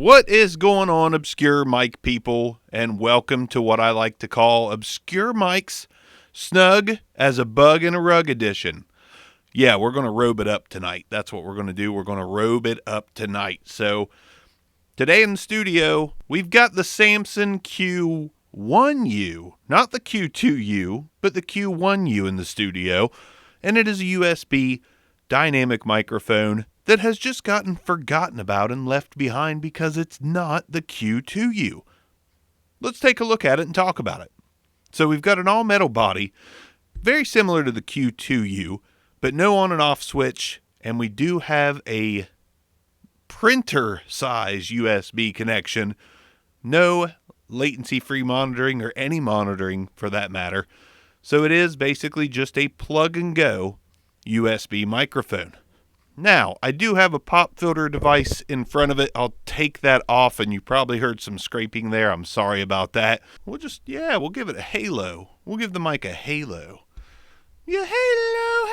What is going on, obscure mic people, and welcome to what I like to call Obscure Mic's Snug as a Bug in a Rug edition. Yeah, we're going to robe it up tonight. That's what we're going to do. We're going to robe it up tonight. So today in the studio, we've got the Samson Q1U, not the Q2U, but the Q1U in the studio, and it is a USB dynamic microphone that has just gotten forgotten about and left behind because it's not the Q2U. Let's take a look at it and talk about it. So we've got an all-metal body, very similar to the Q2U, but no on and off switch, and we do have a printer-size USB connection, no latency-free monitoring or any monitoring for that matter. So it is basically just a plug-and-go USB microphone. Now, I do have a pop filter device in front of it. I'll take that off, and you probably heard some scraping there. I'm sorry about that. We'll give it a halo. We'll give the mic a halo. Yeah, halo,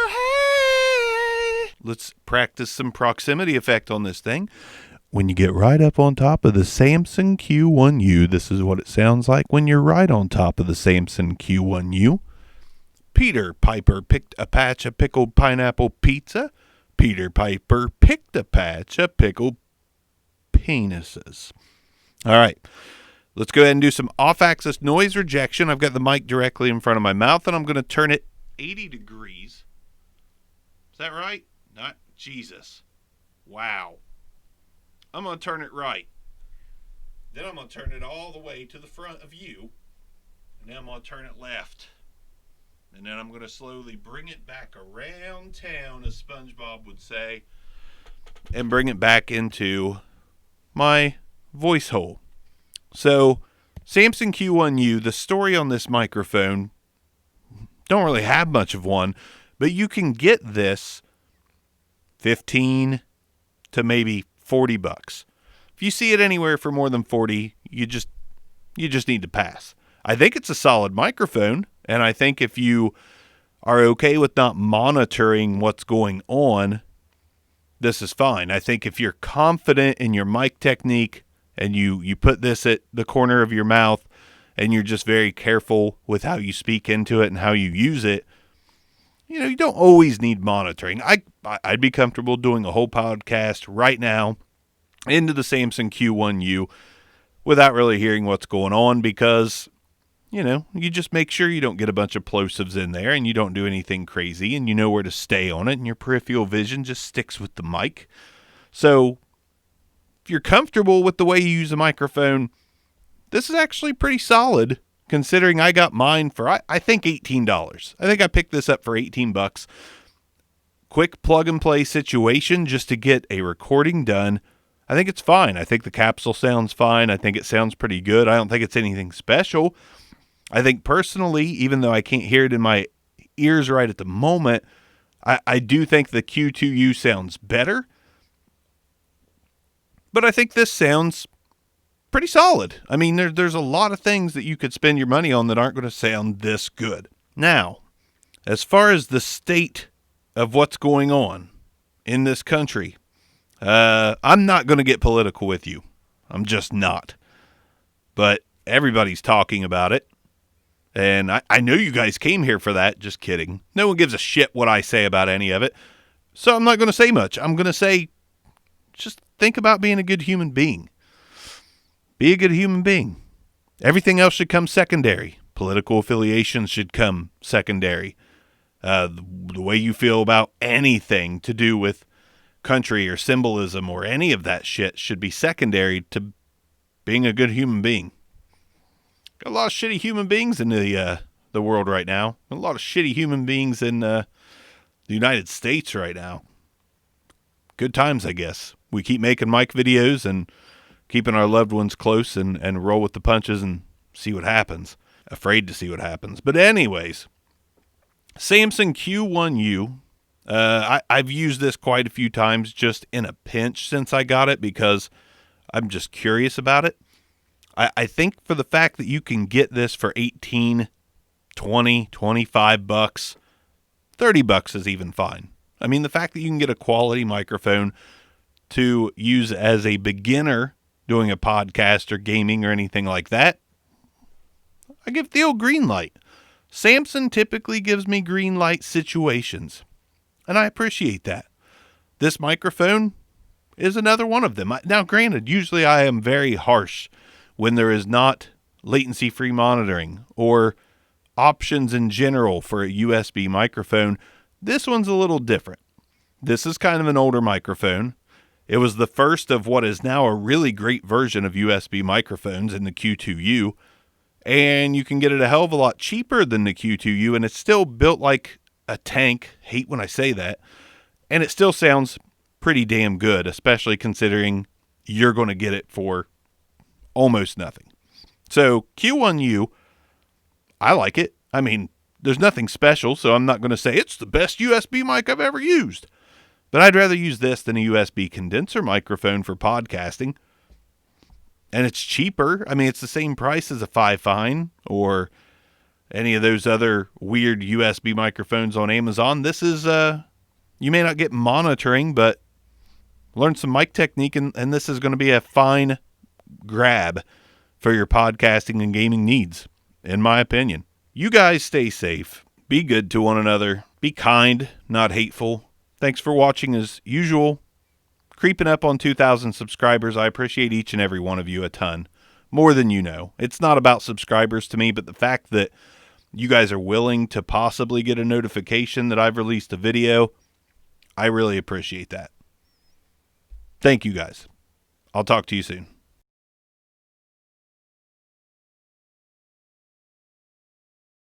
hey. Let's practice some proximity effect on this thing. When you get right up on top of the Samson Q1U, this is what it sounds like when you're right on top of the Samson Q1U. Peter Piper picked a patch of pickled pineapple pizza. Peter Piper picked a patch of pickled penises. All right, let's go ahead and do some off-axis noise rejection. I've got the mic directly in front of my mouth, and I'm going to turn it 80 degrees. Is that right? Not Jesus. Wow. I'm going to turn it right. Then I'm going to turn it all the way to the front of you, and then I'm going to turn it left. And then I'm going to slowly bring it back around town, as SpongeBob would say, and bring it back into my voice hole. So, Samson Q1U, the story on this microphone, don't really have much of one, but you can get this 15 to maybe $40. If you see it anywhere for more than 40, you just need to pass. I think it's a solid microphone, and I think if you are okay with not monitoring what's going on, this is fine. I think if you're confident in your mic technique and you put this at the corner of your mouth and you're just very careful with how you speak into it and how you use it, you don't always need monitoring. I'd be comfortable doing a whole podcast right now into the Samson Q1U without really hearing what's going on because you just make sure you don't get a bunch of plosives in there and you don't do anything crazy and you know where to stay on it and your peripheral vision just sticks with the mic. So if you're comfortable with the way you use a microphone, this is actually pretty solid considering I got mine for, I think $18. I think I picked this up for $18. Quick plug and play situation just to get a recording done. I think it's fine. I think the Capsule sounds fine. I think it sounds pretty good. I don't think it's anything special. I think personally, even though I can't hear it in my ears right at the moment, I do think the Q2U sounds better. But I think this sounds pretty solid. I mean, there's a lot of things that you could spend your money on that aren't going to sound this good. Now, as far as the state of what's going on in this country, I'm not going to get political with you. I'm just not. But everybody's talking about it. And I know you guys came here for that. Just kidding. No one gives a shit what I say about any of it. So I'm not going to say much. I'm going to say, just think about being a good human being. Be a good human being. Everything else should come secondary. Political affiliations should come secondary. The way you feel about anything to do with country or symbolism or any of that shit should be secondary to being a good human being. Got a lot of shitty human beings in the world right now. A lot of shitty human beings in the United States right now. Good times, I guess. We keep making mic videos and keeping our loved ones close and roll with the punches and see what happens. Afraid to see what happens. But anyways, Samson Q1U. I've used this quite a few times just in a pinch since I got it because I'm just curious about it. I think for the fact that you can get this for $18, $20, $25, $30 is even fine. I mean, the fact that you can get a quality microphone to use as a beginner doing a podcast or gaming or anything like that, I give the old green light. Samson typically gives me green light situations, and I appreciate that. This microphone is another one of them. Now, granted, usually I am very harsh when there is not latency-free monitoring or options in general for a USB microphone. This one's a little different. This is kind of an older microphone. It was the first of what is now a really great version of USB microphones in the Q1U, and you can get it a hell of a lot cheaper than the Q1U, and it's still built like a tank. Hate when I say that. And it still sounds pretty damn good, especially considering you're going to get it for almost nothing. So Q1U, I like it. I mean, there's nothing special, so I'm not going to say it's the best USB mic I've ever used. But I'd rather use this than a USB condenser microphone for podcasting. And it's cheaper. I mean, it's the same price as a 5-Fine or any of those other weird USB microphones on Amazon. This is, you may not get monitoring, but learn some mic technique, and this is going to be a fine grab for your podcasting and gaming needs, in my opinion. You guys stay safe. Be good to one another. Be kind, not hateful. Thanks for watching as usual. Creeping up on 2,000 subscribers. I appreciate each and every one of you a ton. More than you know. It's not about subscribers to me, but the fact that you guys are willing to possibly get a notification that I've released a video, I really appreciate that. Thank you guys. I'll talk to you soon.